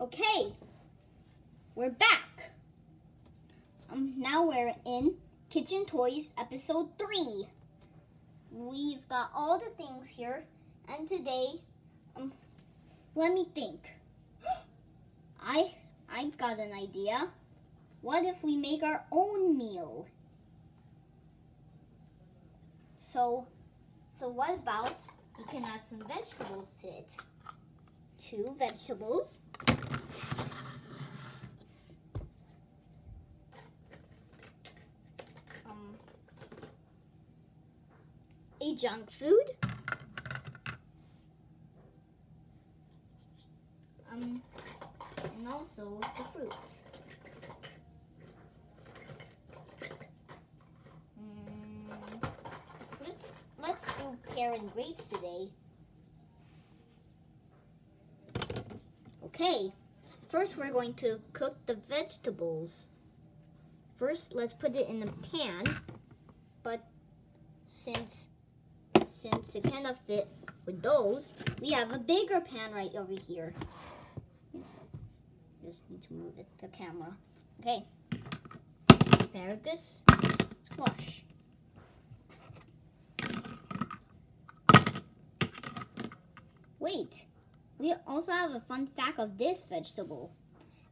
Okay, we're back. Now we're in Kitchen Toys episode 3. We've got all the things here, and today, let me think. I got an idea. What if we make our own meal? So what about we can add some vegetables to it? 2 vegetables. A junk food. And also the fruits. Let's do pear and grapes today. Okay, first we're going to cook the vegetables. First, let's put it in a pan, but since it cannot fit with those, we have a bigger pan right over here. Yes, just need to move it, the camera. Okay, asparagus, squash. Wait, we also have a fun fact of this vegetable.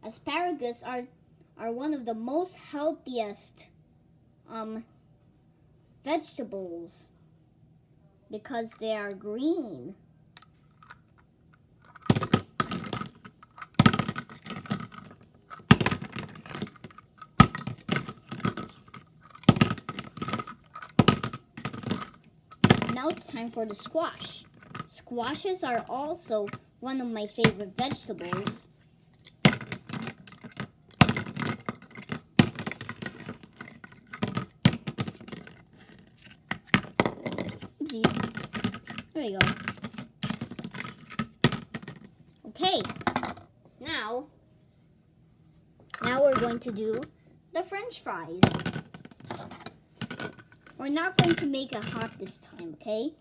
Asparagus are one of the most healthiest vegetables because they are green. Now it's time for the squash. Squashes are also one of my favorite vegetables. There we go. Okay, now we're going to do the French fries. We're not going to make it hot this time, okay?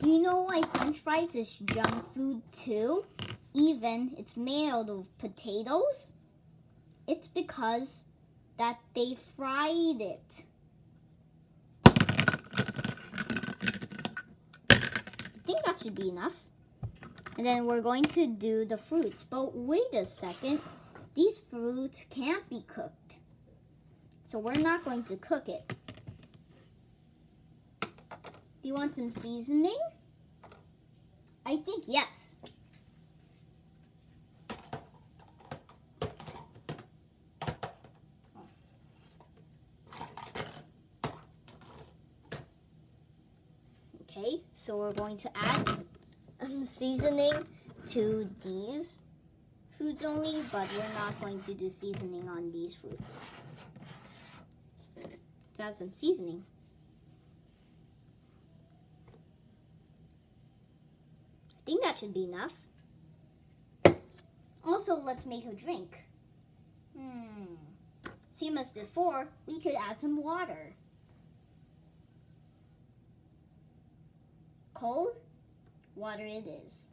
Do you know why French fries is junk food too? Even it's made out of potatoes? It's because that they fried it. I think that should be enough. And then we're going to do the fruits. But wait a second. These fruits can't be cooked. So we're not going to cook it. Do you want some seasoning? I think yes. Okay, so we're going to add seasoning to these foods only, but we're not going to do seasoning on these fruits. Let's add some seasoning. I think that should be enough. Also, let's make a drink. Same as before, we could add some water. Cold water it is.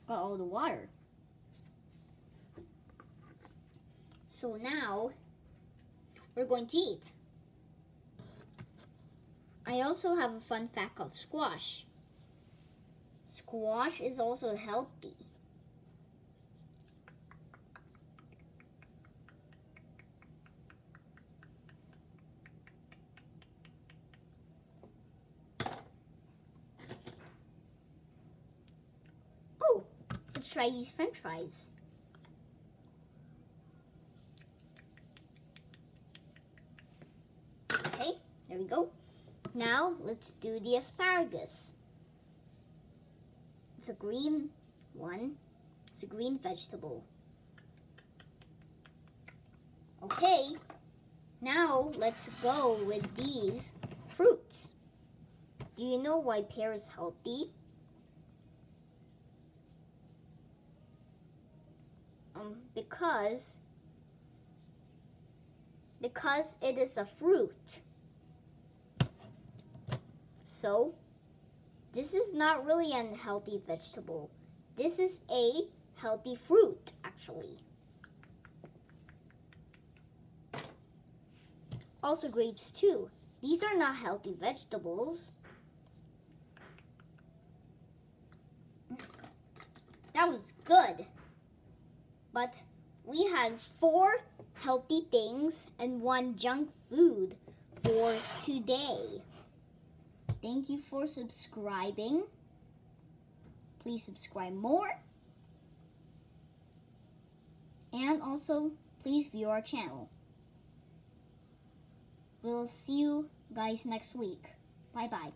Got all the water. So now, we're going to eat. I also have a fun fact of squash. Squash is also healthy. Oh, let's try these French fries. Okay, there we go. Now, let's do the asparagus. It's a green one. It's a green vegetable. Okay, now let's go with these fruits. Do you know why pear is healthy? Because it is a fruit. So, this is not really an unhealthy vegetable. This is a healthy fruit, actually. Also grapes too. These are not healthy vegetables. That was good. But we had 4 healthy things and 1 junk food for today. Thank you for subscribing. Please subscribe more. And also, please view our channel. We'll see you guys next week. Bye-bye.